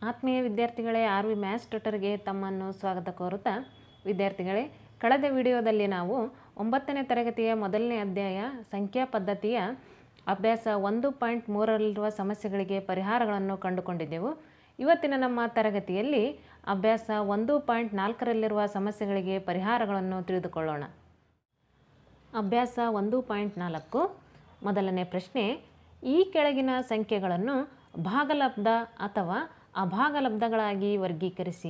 ಆತ್ಮೀಯ ವಿದ್ಯಾರ್ಥಿಗಳೇ, R V maths ಟ್ಯೂಟರ್ಗೆ ತಮ್ಮನ್ನು ಸ್ವಾಗತ ಕೋರುತ್ತಾ, ವಿದ್ಯಾರ್ಥಿಗಳೇ, ಕಳೆದ ವಿಡಿಯೋದಲ್ಲಿ ನಾವು 9ನೇ ತರಗತಿಯ ಮೊದಲನೇ ಅಧ್ಯಾಯ ಸಂಖ್ಯಾ ಪದ್ಧತಿಯ ಅಭ್ಯಾಸ 1.3ರಲ್ಲಿರುವ ಸಮಸ್ಯೆಗಳಿಗೆ ಪರಿಹಾರಗಳನ್ನು ಕಂಡುಕೊಂಡಿದ್ದೆವು. ಇವತ್ತಿನ ನಮ್ಮ ತರಗತಿಯಲ್ಲಿ ಅಭ್ಯಾಸ 1.4ರಲ್ಲಿರುವ ಸಮಸ್ಯೆಗಳಿಗೆ ಪರಿಹಾರಗಳನ್ನು ತಿಳಿದುಕೊಳ್ಳೋಣ. ಅಭ್ಯಾಸ 1.4 ಮೊದಲನೇ ಪ್ರಶ್ನೆ, ಈ ಕೆಳಗಿನ ಸಂಖ್ಯೆಗಳನ್ನು ಭಾಗಲಬ್ಧ ಅಥವಾ ಅಭಾಗಲಬ್ಧಗಳಾಗಿ ವರ್ಗೀಕರಿಸಿ.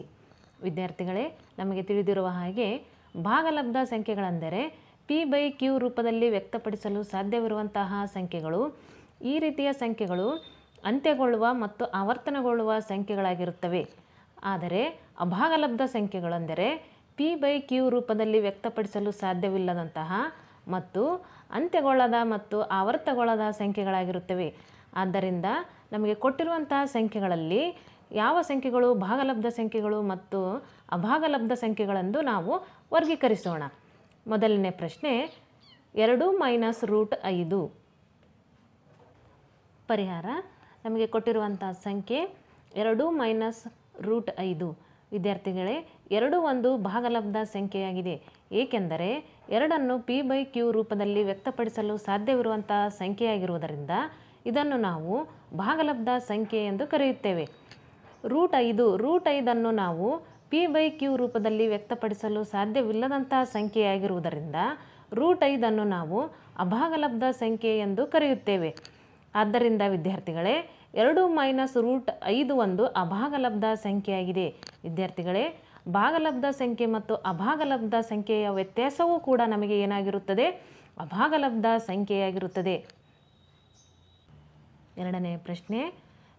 ವಿದ್ಯಾರ್ಥಿಗಳೇ, ನಮಗೆ ತಿಳಿದಿರುವ ಹಾಗೆ ಭಾಗಲಬ್ಧ ಸಂಖ್ಯೆಗಳೆಂದರೆ P/Q ರೂಪದಲ್ಲಿ ವ್ಯಕ್ತಪಡಿಸಲು ಸಾಧ್ಯವಿರುವಂತಹ ಸಂಖ್ಯೆಗಳು. ಈ ರೀತಿಯ ಸಂಖ್ಯೆಗಳು ಅಂತ್ಯಗೊಳ್ಳುವ ಮತ್ತು ಆವರ್ತನಗೊಳ್ಳುವ ಸಂಖ್ಯೆಗಳಾಗಿರುತ್ತವೆ. ಆದರೆ ಅಭಾಗಲಬ್ಧ ಸಂಖ್ಯೆಗಳೆಂದರೆ P/Q ರೂಪದಲ್ಲಿ ವ್ಯಕ್ತಪಡಿಸಲು ಸಾಧ್ಯವಿಲ್ಲದಂತಹ ಮತ್ತು ಅಂತ್ಯಗೊಳ್ಳದ ಮತ್ತು ಆವರ್ತಗೊಳ್ಳದ ಸಂಖ್ಯೆಗಳಾಗಿರುತ್ತವೆ. ಆದ್ದರಿಂದ ನಮಗೆ ಕೊಟ್ಟಿರುವಂತಹ ಸಂಖ್ಯೆಗಳಲ್ಲಿ ಯಾವ ಸಂಖ್ಯೆಗಳು ಭಾಗಲಬ್ಧ ಸಂಖ್ಯೆಗಳು ಮತ್ತು ಅಭಾಗಲಬ್ಧ ಸಂಖ್ಯೆಗಳೆಂದು ನಾವು ವರ್ಗೀಕರಿಸೋಣ. ಮೊದಲನೇ ಪ್ರಶ್ನೆ, 2 - √5. ಪರಿಹಾರ, ನಮಗೆ ಕೊಟ್ಟಿರುವಂತಹ ಸಂಖ್ಯೆ 2 - √5. ವಿದ್ಯಾರ್ಥಿಗಳೇ, 2 ಒಂದು ಭಾಗಲಬ್ಧ ಸಂಖ್ಯೆಯಾಗಿದೆ, ಏಕೆಂದರೆ 2ಅನ್ನು P/Q ರೂಪದಲ್ಲಿ ವ್ಯಕ್ತಪಡಿಸಲು ಸಾಧ್ಯವಿರುವಂತಹ ಸಂಖ್ಯೆಯಾಗಿರುವುದರಿಂದ ಇದನ್ನು ನಾವು ಭಾಗಲಬ್ಧ ಸಂಖ್ಯೆ ಎಂದು ಕರೆಯುತ್ತೇವೆ. √5 ನಾವು P/Q ರೂಪದಲ್ಲಿ ವ್ಯಕ್ತಪಡಿಸಲು ಸಾಧ್ಯವಿಲ್ಲದಂತಹ ಸಂಖ್ಯೆಯಾಗಿರುವುದರಿಂದ √5 ನಾವು ಅಭಾಗಲಬ್ಧ ಸಂಖ್ಯೆ ಎಂದು ಕರೆಯುತ್ತೇವೆ. ಆದ್ದರಿಂದ ವಿದ್ಯಾರ್ಥಿಗಳೇ, 2 - √5 ಒಂದು ಅಭಾಗಲಬ್ಧ ಸಂಖ್ಯೆಯಾಗಿದೆ. ವಿದ್ಯಾರ್ಥಿಗಳೇ, ಭಾಗಲಬ್ಧ ಸಂಖ್ಯೆ ಮತ್ತು ಅಭಾಗಲಬ್ಧ ಸಂಖ್ಯೆಯ ವ್ಯತ್ಯಾಸವೂ ಕೂಡ ನಮಗೆ ಏನಾಗಿರುತ್ತದೆ? ಅಭಾಗಲಬ್ಧ ಸಂಖ್ಯೆಯಾಗಿರುತ್ತದೆ. ಎರಡನೇ ಪ್ರಶ್ನೆ,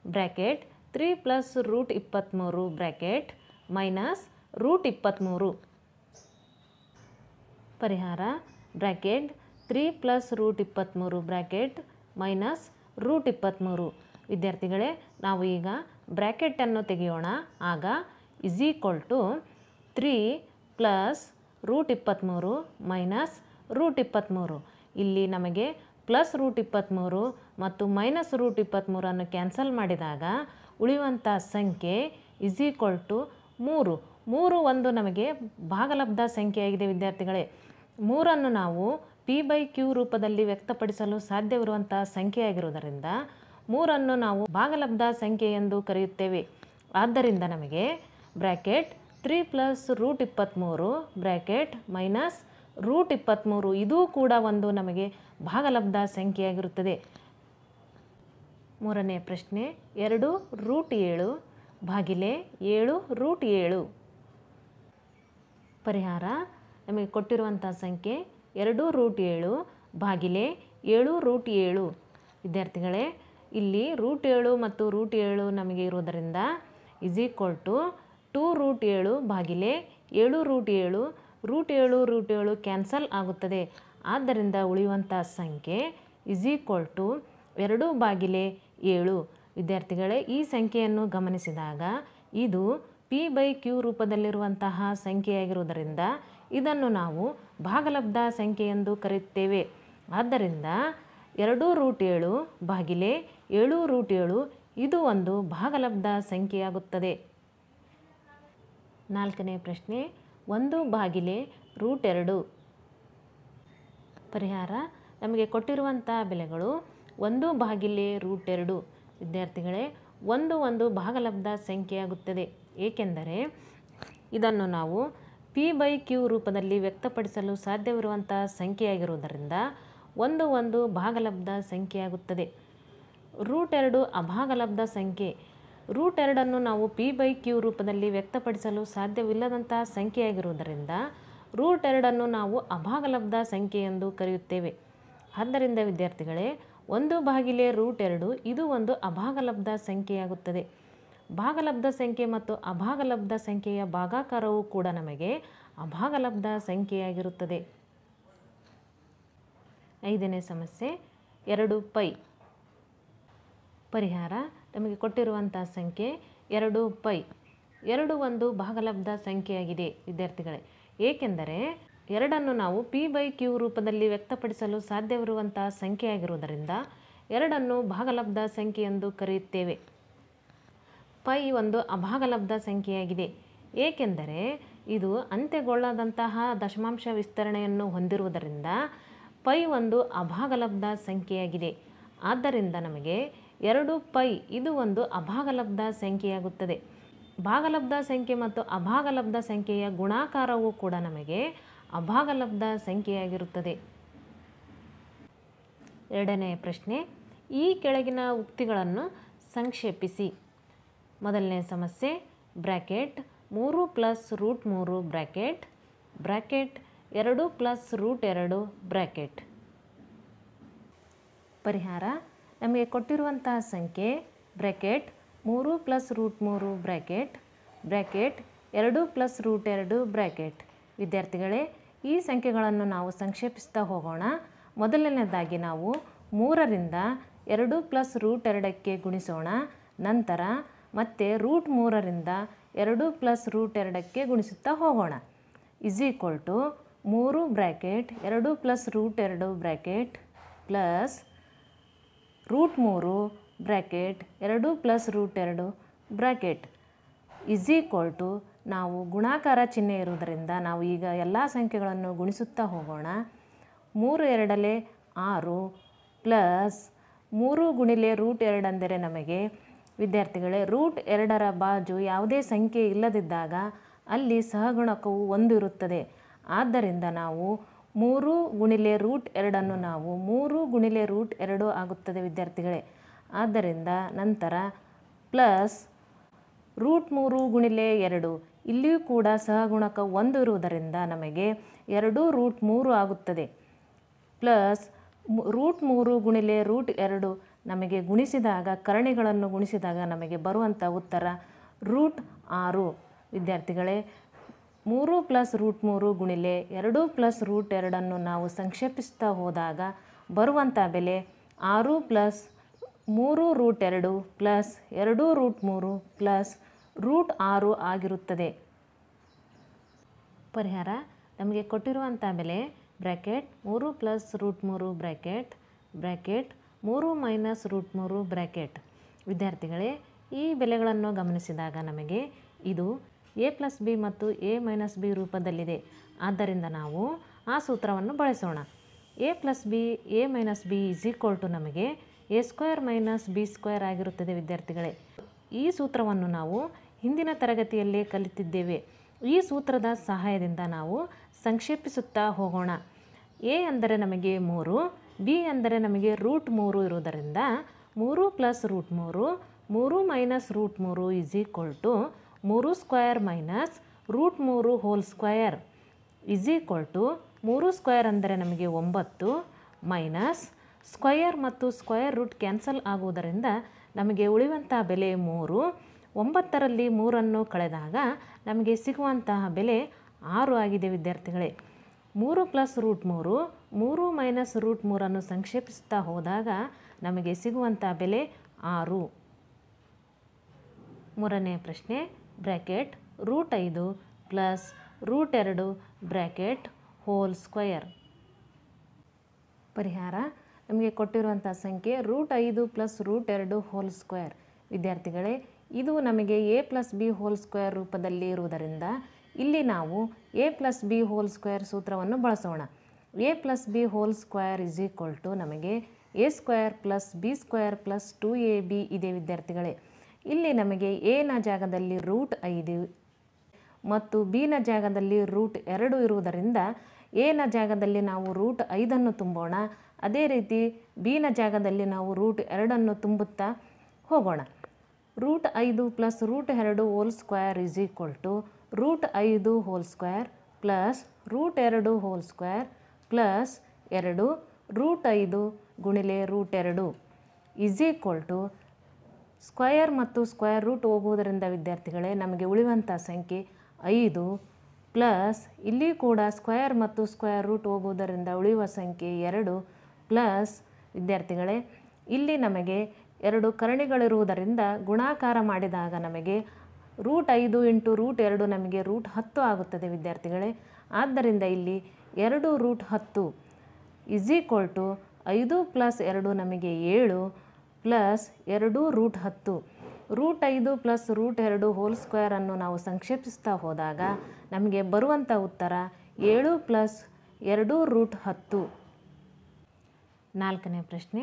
ಬ್ರ್ಯಾಕೆಟ್ 3 + √23 ಬ್ರ್ಯಾಕೆಟ್ -√23. ಪರಿಹಾರ, ಬ್ರ್ಯಾಕೆಟ್ 3 + √23 ಬ್ರ್ಯಾಕೆಟ್ -√23. ವಿದ್ಯಾರ್ಥಿಗಳೇ, ನಾವು ಈಗ ಬ್ರ್ಯಾಕೆಟನ್ನು ತೆಗೆಯೋಣ. ಆಗ = 3 + √23 -√23. ಇಲ್ಲಿ ನಮಗೆ +√23 ಮತ್ತು -√23 ಕ್ಯಾನ್ಸಲ್ ಮಾಡಿದಾಗ ಉಳಿಯುವಂಥ ಸಂಖ್ಯೆ = 3 ಒಂದು ನಮಗೆ ಭಾಗಲಬ್ಧ ಸಂಖ್ಯೆಯಾಗಿದೆ. ವಿದ್ಯಾರ್ಥಿಗಳೇ, 3ಅನ್ನು ನಾವು P/Q ರೂಪದಲ್ಲಿ ವ್ಯಕ್ತಪಡಿಸಲು ಸಾಧ್ಯವಿರುವಂಥ ಸಂಖ್ಯೆಯಾಗಿರುವುದರಿಂದ 3ಅನ್ನು ನಾವು ಭಾಗಲಬ್ಧ ಸಂಖ್ಯೆ ಎಂದು ಕರೆಯುತ್ತೇವೆ. ಆದ್ದರಿಂದ ನಮಗೆ ಬ್ರ್ಯಾಕೆಟ್ 3 + √23 ಬ್ರ್ಯಾಕೆಟ್ -√23 ಇದೂ ಕೂಡ ಒಂದು ನಮಗೆ ಭಾಗಲಬ್ಧ ಸಂಖ್ಯೆಯಾಗಿರುತ್ತದೆ. ಮೂರನೇ ಪ್ರಶ್ನೆ, 2√7 / 7√7. ಪರಿಹಾರ, ನಮಗೆ ಕೊಟ್ಟಿರುವಂಥ ಸಂಖ್ಯೆ 2√7 / 7√7. ವಿದ್ಯಾರ್ಥಿಗಳೇ, ಇಲ್ಲಿ √7 ಮತ್ತು √7 ನಮಗೆ ಇರುವುದರಿಂದ = 2√7 / 7√7. √7 ಕ್ಯಾನ್ಸಲ್ ಆಗುತ್ತದೆ. ಆದ್ದರಿಂದ ಉಳಿಯುವಂಥ ಸಂಖ್ಯೆ = 2/7. ವಿದ್ಯಾರ್ಥಿಗಳೇ, ಈ ಸಂಖ್ಯೆಯನ್ನು ಗಮನಿಸಿದಾಗ ಇದು P/Q ರೂಪದಲ್ಲಿರುವಂತಹ ಸಂಖ್ಯೆಯಾಗಿರುವುದರಿಂದ ಇದನ್ನು ನಾವು ಭಾಗಲಬ್ಧ ಸಂಖ್ಯೆ ಎಂದು ಕರೆಯುತ್ತೇವೆ. ಆದ್ದರಿಂದ 2√7 / 7√7 ಇದು ಒಂದು ಭಾಗಲಬ್ಧ ಸಂಖ್ಯೆಯಾಗುತ್ತದೆ. ನಾಲ್ಕನೇ ಪ್ರಶ್ನೆ, 1/√2. ಪರಿಹಾರ, ನಮಗೆ ಕೊಟ್ಟಿರುವಂಥ ಬೆಲೆಗಳು 1/√2. ವಿದ್ಯಾರ್ಥಿಗಳೇ, ಒಂದು ಭಾಗಲಬ್ಧ ಸಂಖ್ಯೆಯಾಗುತ್ತದೆ, ಏಕೆಂದರೆ ಇದನ್ನು ನಾವು P/Q ರೂಪದಲ್ಲಿ ವ್ಯಕ್ತಪಡಿಸಲು ಸಾಧ್ಯವಿರುವಂಥ ಸಂಖ್ಯೆಯಾಗಿರುವುದರಿಂದ ಒಂದು ಭಾಗಲಬ್ಧ ಸಂಖ್ಯೆಯಾಗುತ್ತದೆ. √2 ಅಭಾಗಲಬ್ಧ ಸಂಖ್ಯೆ. √2ಅನ್ನು ನಾವು P/Q ರೂಪದಲ್ಲಿ ವ್ಯಕ್ತಪಡಿಸಲು ಸಾಧ್ಯವಿಲ್ಲದಂತಹ ಸಂಖ್ಯೆಯಾಗಿರುವುದರಿಂದ √2ಅನ್ನು ನಾವು ಅಭಾಗಲಬ್ಧ ಸಂಖ್ಯೆ ಎಂದು ಕರೆಯುತ್ತೇವೆ. ಆದ್ದರಿಂದ ವಿದ್ಯಾರ್ಥಿಗಳೇ, 1/√2 ಇದು ಒಂದು ಅಭಾಗಲಬ್ಧ ಸಂಖ್ಯೆಯಾಗುತ್ತದೆ. ಭಾಗಲಬ್ಧ ಸಂಖ್ಯೆ ಮತ್ತು ಅಭಾಗಲಬ್ಧ ಸಂಖ್ಯೆಯ ಭಾಗಾಕಾರವೂ ಕೂಡ ನಮಗೆ ಅಭಾಗಲಬ್ಧ ಸಂಖ್ಯೆಯಾಗಿರುತ್ತದೆ. ಐದನೇ ಸಮಸ್ಯೆ, 2π. ಪರಿಹಾರ, ನಮಗೆ ಕೊಟ್ಟಿರುವಂಥ ಸಂಖ್ಯೆ 2π. 2 ಒಂದು ಭಾಗಲಬ್ಧ ಸಂಖ್ಯೆಯಾಗಿದೆ. ವಿದ್ಯಾರ್ಥಿಗಳೇ, ಏಕೆಂದರೆ 2ಅನ್ನು ನಾವು P/Q ರೂಪದಲ್ಲಿ ವ್ಯಕ್ತಪಡಿಸಲು ಸಾಧ್ಯವಿರುವಂತಹ ಸಂಖ್ಯೆಯಾಗಿರುವುದರಿಂದ 2ಅನ್ನು ಭಾಗಲಬ್ಧ ಸಂಖ್ಯೆ ಎಂದು ಕರೆಯುತ್ತೇವೆ. ಪೈ ಒಂದು ಅಭಾಗಲಬ್ಧ ಸಂಖ್ಯೆಯಾಗಿದೆ, ಏಕೆಂದರೆ ಇದು ಅಂತ್ಯಗೊಳ್ಳದಂತಹ ದಶಮಾಂಶ ವಿಸ್ತರಣೆಯನ್ನು ಹೊಂದಿರುವುದರಿಂದ ಪೈ ಒಂದು ಅಭಾಗಲಬ್ಧ ಸಂಖ್ಯೆಯಾಗಿದೆ. ಆದ್ದರಿಂದ ನಮಗೆ 2 ಪೈ ಇದು ಒಂದು ಅಭಾಗಲಬ್ಧ ಸಂಖ್ಯೆಯಾಗುತ್ತದೆ. ಭಾಗಲಬ್ಧ ಸಂಖ್ಯೆ ಮತ್ತು ಅಭಾಗಲಬ್ಧ ಸಂಖ್ಯೆಯ ಗುಣಾಕಾರವೂ ಕೂಡ ನಮಗೆ ಅಭಾಗಲಬ್ಧ ಸಂಖ್ಯೆಯಾಗಿರುತ್ತದೆ. ಎರಡನೆಯ ಪ್ರಶ್ನೆ, ಈ ಕೆಳಗಿನ ಉಕ್ತಿಗಳನ್ನು ಸಂಕ್ಷೇಪಿಸಿ. ಮೊದಲನೇ ಸಮಸ್ಯೆ, ಬ್ರ್ಯಾಕೆಟ್ 3 + √3 ಬ್ರ್ಯಾಕೆಟ್ 2 + √2 ಬ್ರ್ಯಾಕೆಟ್. ಪರಿಹಾರ, ನಮಗೆ ಕೊಟ್ಟಿರುವಂತಹ ಸಂಖ್ಯೆ ಬ್ರ್ಯಾಕೆಟ್ 3 + √3 ಬ್ರ್ಯಾಕೆಟ್ 2 + √2 ಬ್ರ್ಯಾಕೆಟ್. ವಿದ್ಯಾರ್ಥಿಗಳೇ, ಈ ಸಂಖ್ಯೆಗಳನ್ನು ನಾವು ಸಂಕ್ಷೇಪಿಸ್ತಾ ಹೋಗೋಣ. ಮೊದಲನೇದಾಗಿ ನಾವು 3ರಿಂದ 2 + √2ಕ್ಕೆ ಗುಣಿಸೋಣ. ನಂತರ ಮತ್ತೆ √3ರಿಂದ 2 + √2ಕ್ಕೆ ಗುಣಿಸುತ್ತಾ ಹೋಗೋಣ. = 3 bracket 2 + √2 bracket plus √3 bracket 2 + √2 bracket ನಾವು ಗುಣಾಕಾರ ಚಿಹ್ನೆ ಇರುವುದರಿಂದ ನಾವು ಈಗ ಎಲ್ಲ ಸಂಖ್ಯೆಗಳನ್ನು ಗುಣಿಸುತ್ತಾ ಹೋಗೋಣ. 3 2 6 ಪ್ಲಸ್ 3 × √2 ಅಂದರೆ ನಮಗೆ ವಿದ್ಯಾರ್ಥಿಗಳೇ √2ರ ಬಾಜು ಯಾವುದೇ ಸಂಖ್ಯೆ ಇಲ್ಲದಿದ್ದಾಗ ಅಲ್ಲಿ ಸಹಗುಣಕವು 1 ಇರುತ್ತದೆ. ಆದ್ದರಿಂದ ನಾವು 3 × √2 ನಾವು 3 × √2 ಆಗುತ್ತದೆ ವಿದ್ಯಾರ್ಥಿಗಳೇ. ಆದ್ದರಿಂದ ನಂತರ ಪ್ಲಸ್ √3 × 2 ಇಲ್ಲಿಯೂ ಕೂಡ ಸಹಗುಣಕ 1 ಇರುವುದರಿಂದ ನಮಗೆ 2 √3 ಆಗುತ್ತದೆ. ಪ್ಲಸ್ √3 × √2 ನಮಗೆ ಗುಣಿಸಿದಾಗ ಕರ್ಣಿಗಳನ್ನು ಗುಣಿಸಿದಾಗ ನಮಗೆ ಬರುವಂಥ ಉತ್ತರ √6. ವಿದ್ಯಾರ್ಥಿಗಳೇ, 3 + √3 × 2 + √2 ನಾವು ಸಂಕ್ಷೇಪಿಸ್ತಾ ಹೋದಾಗ ಬರುವಂಥ ಬೆಲೆ 6 + 3 √2 ಪ್ಲಸ್ 2 √3 ಪ್ಲಸ್ √6 ಆಗಿರುತ್ತದೆ. ಪರಿಹಾರ, ನಮಗೆ ಕೊಟ್ಟಿರುವಂಥ ಬೆಲೆ ಬ್ರ್ಯಾಕೆಟ್ 3 + √3 ಬ್ರ್ಯಾಕೆಟ್ 3 - √3 ಬ್ರ್ಯಾಕೆಟ್. ವಿದ್ಯಾರ್ಥಿಗಳೇ, ಈ ಬೆಲೆಗಳನ್ನು ಗಮನಿಸಿದಾಗ ನಮಗೆ ಇದು a + b ಮತ್ತು a - b ರೂಪದಲ್ಲಿದೆ. ಆದ್ದರಿಂದ ನಾವು ಆ ಸೂತ್ರವನ್ನು ಬಳಸೋಣ. a + b a - b = ನಮಗೆ a² - b² ಆಗಿರುತ್ತದೆ. ವಿದ್ಯಾರ್ಥಿಗಳೇ, ಈ ಸೂತ್ರವನ್ನು ನಾವು ಹಿಂದಿನ ತರಗತಿಯಲ್ಲೇ ಕಲಿತಿದ್ದೇವೆ. ಈ ಸೂತ್ರದ ಸಹಾಯದಿಂದ ನಾವು ಸಂಕ್ಷೇಪಿಸುತ್ತಾ ಹೋಗೋಣ. a ಅಂದರೆ ನಮಗೆ 3, b ಅಂದರೆ ನಮಗೆ √3 ಇರುವುದರಿಂದ 3 + √3 3 - √3 = 3² - √3 ಹೋಲ್ ಸ್ಕ್ವಯರ್ = 3² ಅಂದರೆ ನಮಗೆ 9 ಮೈನಸ್ ಸ್ಕ್ವಯರ್ ಮತ್ತು ಸ್ಕ್ವಯರ್ ರೂಟ್ ಕ್ಯಾನ್ಸಲ್ ಆಗುವುದರಿಂದ ನಮಗೆ ಉಳಿಯುವಂತಹ ಬೆಲೆ 3. 9ರಲ್ಲಿ 3ಅನ್ನು ಕಳೆದಾಗ ನಮಗೆ ಸಿಗುವಂತಹ ಬೆಲೆ 6 ಆಗಿದೆ. ವಿದ್ಯಾರ್ಥಿಗಳೇ, 3 + √3 3 - √3 ಸಂಕ್ಷೇಪಿಸ್ತಾ ಹೋದಾಗ ನಮಗೆ ಸಿಗುವಂಥ ಬೆಲೆ 6. ಮೂರನೇ ಪ್ರಶ್ನೆ, bracket √5 plus √2 bracket whole square. ಪರಿಹಾರ, ನಮಗೆ ಕೊಟ್ಟಿರುವಂಥ ಸಂಖ್ಯೆ √5 + √2 ಹೋಲ್ ಸ್ಕ್ವಯರ್. ವಿದ್ಯಾರ್ಥಿಗಳೇ, ಇದು ನಮಗೆ a + b ಹೋಲ್ ಸ್ಕ್ವಯರ್ ರೂಪದಲ್ಲಿ ಇರುವುದರಿಂದ ಇಲ್ಲಿ ನಾವು a + b ಹೋಲ್ ಸ್ಕ್ವಯರ್ ಸೂತ್ರವನ್ನು ಬಳಸೋಣ. a + b ಹೋಲ್ ಸ್ಕ್ವಯರ್ = ನಮಗೆ a² + b² + 2ab ಇದೆ. ವಿದ್ಯಾರ್ಥಿಗಳೇ, ಇಲ್ಲಿ ನಮಗೆ a ನ ಜಾಗದಲ್ಲಿ √5 ಮತ್ತು b ನ ಜಾಗದಲ್ಲಿ √2 ಇರುವುದರಿಂದ a ನ ಜಾಗದಲ್ಲಿ ನಾವು √5 ತುಂಬೋಣ. ಅದೇ ರೀತಿ b ನ ಜಾಗದಲ್ಲಿ ನಾವು √2 ತುಂಬುತ್ತಾ ಹೋಗೋಣ. √5 + √2 whole square √5 whole square plus √2 whole square plus 2 √5 × √2 square ಮತ್ತು ಸ್ಕ್ವಯರ್ ರೂಟ್ ಹೋಗುವುದರಿಂದ ವಿದ್ಯಾರ್ಥಿಗಳೇ ನಮಗೆ ಉಳಿಯುವಂಥ ಸಂಖ್ಯೆ 5 ಪ್ಲಸ್ ಇಲ್ಲಿ ಕೂಡ ಸ್ಕ್ವಯರ್ ಮತ್ತು ಸ್ಕ್ವಯರ್ ರೂಟ್ ಹೋಗುವುದರಿಂದ ಉಳಿಯುವ ಸಂಖ್ಯೆ 2 ಪ್ಲಸ್ ವಿದ್ಯಾರ್ಥಿಗಳೇ ಇಲ್ಲಿ ನಮಗೆ 2 ಕರ್ಣಿಗಳಿರುವುದರಿಂದ ಗುಣಾಕಾರ ಮಾಡಿದಾಗ ನಮಗೆ √5 × √2 ನಮಗೆ √10 ಆಗುತ್ತದೆ. ವಿದ್ಯಾರ್ಥಿಗಳೇ, ಆದ್ದರಿಂದ ಇಲ್ಲಿ 2 √10 5 + 2 ನಮಗೆ 7 ಪ್ಲಸ್ 2 √10 √5 ಪ್ಲಸ್ √2 ಹೋಲ್ ಸ್ಕ್ವೇರನ್ನು ನಾವು ಸಂಕ್ಷೇಪಿಸ್ತಾ ಹೋದಾಗ ನಮಗೆ ಬರುವಂಥ ಉತ್ತರ 7 ಪ್ಲಸ್ 2√10. 4ನೇ ಪ್ರಶ್ನೆ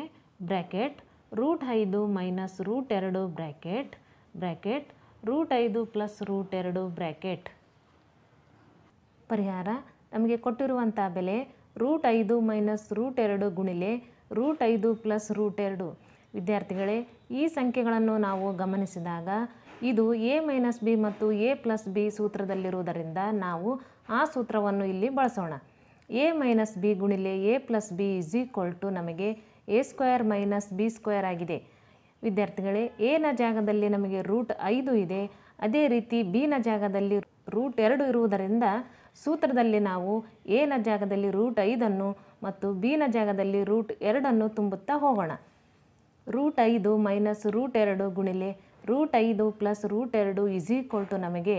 bracket √5 minus √2 bracket √5 plus √2 bracket. ಪರಿಹಾರ ನಮಗೆ ಕೊಟ್ಟಿರುವಂಥ ಬೆಲೆ √5 ಮೈನಸ್ √2 ಗುಣಿಲೆ √5 ಪ್ಲಸ್ √2. ವಿದ್ಯಾರ್ಥಿಗಳೇ, ಈ ಸಂಖ್ಯೆಗಳನ್ನು ನಾವು ಗಮನಿಸಿದಾಗ ಇದು a ಮೈನಸ್ b ಮತ್ತು a ಪ್ಲಸ್ b ಸೂತ್ರದಲ್ಲಿರುವುದರಿಂದ ನಾವು ಆ ಸೂತ್ರವನ್ನು ಇಲ್ಲಿ ಬಳಸೋಣ. a ಮೈನಸ್ b ಗುಣಿಲೆ a plus b is equal to ನಮಗೆ a² ಮೈನಸ್ b² ಆಗಿದೆ. ವಿದ್ಯಾರ್ಥಿಗಳೇ, a ನ ಜಾಗದಲ್ಲಿ ನಮಗೆ √5 ಇದೆ, ಅದೇ ರೀತಿ b ನ ಜಾಗದಲ್ಲಿ √2 ಇರುವುದರಿಂದ ಸೂತ್ರದಲ್ಲಿ ನಾವು a ನ ಜಾಗದಲ್ಲಿ √5 ಮತ್ತು b ನ ಜಾಗದಲ್ಲಿ √2 ತುಂಬುತ್ತಾ ಹೋಗೋಣ. √5 ಮೈನಸ್ √2 ಗುಣಿಲೆ √5 ಪ್ಲಸ್ √2 ಇಸ್ ಈಕ್ವಲ್ ಟು ನಮಗೆ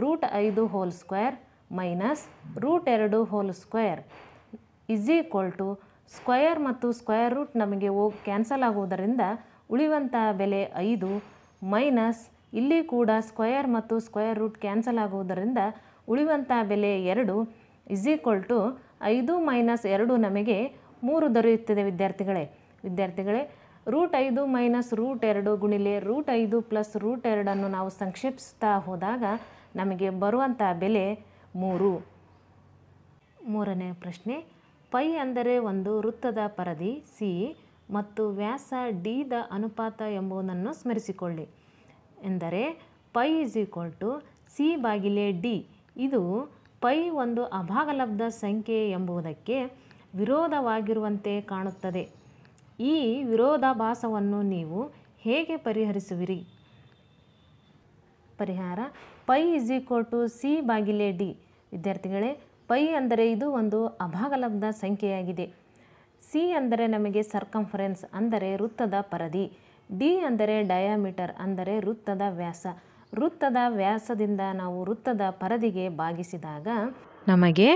√5 whole square minus √2 whole square is equal to square ಮತ್ತು ಸ್ಕ್ವೇರ್ ರೂಟ್ ನಮಗೆ ಕ್ಯಾನ್ಸಲ್ ಆಗುವುದರಿಂದ ಉಳಿಯುವಂಥ ಬೆಲೆ 5 ಮೈನಸ್ ಇಲ್ಲಿ ಕೂಡ ಸ್ಕ್ವಯರ್ ಮತ್ತು ಸ್ಕ್ವೇರ್ ರೂಟ್ ಕ್ಯಾನ್ಸಲ್ ಆಗುವುದರಿಂದ ಉಳಿಯುವಂಥ ಬೆಲೆ 2 ಇಸ್ ಈಕ್ವಲ್ ಟು 5 ಮೈನಸ್ 2 ನಮಗೆ 3 ದೊರೆಯುತ್ತದೆ. ವಿದ್ಯಾರ್ಥಿಗಳೇ √5 ಮೈನಸ್ √2 ಗುಣಿಲೆ √5 ಪ್ಲಸ್ √2 ನಾವು ಸಂಕ್ಷೇಪಿಸ್ತಾ ಹೋದಾಗ ನಮಗೆ ಬರುವಂಥ ಬೆಲೆ 3. 3ನೇ ಪ್ರಶ್ನೆ ಪೈ ಅಂದರೆ ಒಂದು ವೃತ್ತದ ಪರದಿ ಸಿ ಮತ್ತು ವ್ಯಾಸ ಡಿ ದ ಅನುಪಾತ ಎಂಬುದನ್ನು ಸ್ಮರಿಸಿಕೊಳ್ಳಿ. ಎಂದರೆ pi is equal to C ಭಾಗಿಲೆ ಡಿ. ಇದು ಪೈ ಒಂದು ಅಭಾಗಲಬ್ಧ ಸಂಖ್ಯೆ ಎಂಬುದಕ್ಕೆ ವಿರೋಧವಾಗಿರುವಂತೆ ಕಾಣುತ್ತದೆ. ಈ ವಿರೋಧಾಭಾಸವನ್ನು ನೀವು ಹೇಗೆ ಪರಿಹರಿಸುವಿರಿ? ಪರಿಹಾರ pi is equal to C ಭಾಗಿಲೆ ಡಿ. ವಿದ್ಯಾರ್ಥಿಗಳೇ, ಪೈ ಅಂದರೆ ಇದು ಒಂದು ಅಭಾಗಲಬ್ಧ ಸಂಖ್ಯೆಯಾಗಿದೆ. ಸಿ ಅಂದರೆ ನಮಗೆ ಸರ್ಕಂಫರೆನ್ಸ್ ಅಂದರೆ ವೃತ್ತದ ಪರದಿ, ಡಿ ಅಂದರೆ ಡಯಾಮೀಟರ್ ಅಂದರೆ ವೃತ್ತದ ವ್ಯಾಸ. ವೃತ್ತದ ವ್ಯಾಸದಿಂದ ನಾವು ವೃತ್ತದ ಪರದಿಗೆ ಭಾಗಿಸಿದಾಗ ನಮಗೆ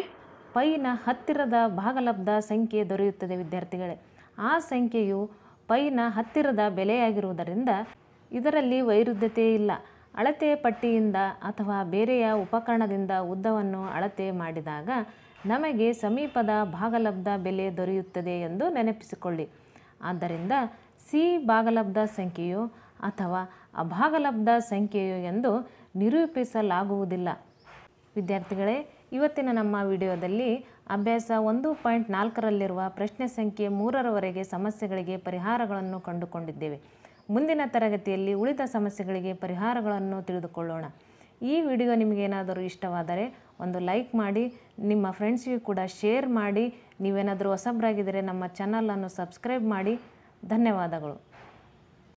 ಪೈನ ಹತ್ತಿರದ ಭಾಗಲಬ್ಧ ಸಂಖ್ಯೆ ದೊರೆಯುತ್ತದೆ. ವಿದ್ಯಾರ್ಥಿಗಳೇ, ಆ ಸಂಖ್ಯೆಯು ಪೈನ ಹತ್ತಿರದ ಬೆಲೆಯಾಗಿರುವುದರಿಂದ ಇದರಲ್ಲಿ ವೈರುಧ್ಯತೆ ಇಲ್ಲ. ಅಳತೆ ಪಟ್ಟಿಯಿಂದ ಅಥವಾ ಬೇರೆಯ ಉಪಕರಣದಿಂದ ಉದ್ದವನ್ನು ಅಳತೆ ಮಾಡಿದಾಗ ನಮಗೆ ಸಮೀಪದ ಭಾಗಲಬ್ಧ ಬೆಲೆ ದೊರೆಯುತ್ತದೆ ಎಂದು ನೆನಪಿಸಿಕೊಳ್ಳಿ. ಆದ್ದರಿಂದ ಸಿ ಭಾಗಲಬ್ಧ ಸಂಖ್ಯೆಯು ಅಥವಾ ಅಭಾಗಲಬ್ಧ ಸಂಖ್ಯೆಯು ಎಂದು ನಿರೂಪಿಸಲಾಗುವುದಿಲ್ಲ. ವಿದ್ಯಾರ್ಥಿಗಳೇ, ಇವತ್ತಿನ ನಮ್ಮ ವಿಡಿಯೋದಲ್ಲಿ ಅಭ್ಯಾಸ 1.4ರಲ್ಲಿರುವ ಪ್ರಶ್ನೆ ಸಂಖ್ಯೆ 3ರವರೆಗೆ ಸಮಸ್ಯೆಗಳಿಗೆ ಪರಿಹಾರಗಳನ್ನು ಕಂಡುಕೊಂಡಿದ್ದೇವೆ. ಮುಂದಿನ ತರಗತಿಯಲ್ಲಿ ಉಳಿದ ಸಮಸ್ಯೆಗಳಿಗೆ ಪರಿಹಾರಗಳನ್ನು ತಿಳಿದುಕೊಳ್ಳೋಣ. ಈ ವಿಡಿಯೋ ನಿಮಗೇನಾದರೂ ಇಷ್ಟವಾದರೆ ಒಂದು ಲೈಕ್ ಮಾಡಿ, ನಿಮ್ಮ ಫ್ರೆಂಡ್ಸ್ಗೂ ಕೂಡ ಶೇರ್ ಮಾಡಿ. ನೀವೇನಾದರೂ ಹೊಸಬರಾಗಿದ್ದರೆ ನಮ್ಮ ಚಾನಲನ್ನು ಸಬ್ಸ್ಕ್ರೈಬ್ ಮಾಡಿ. ಧನ್ಯವಾದಗಳು.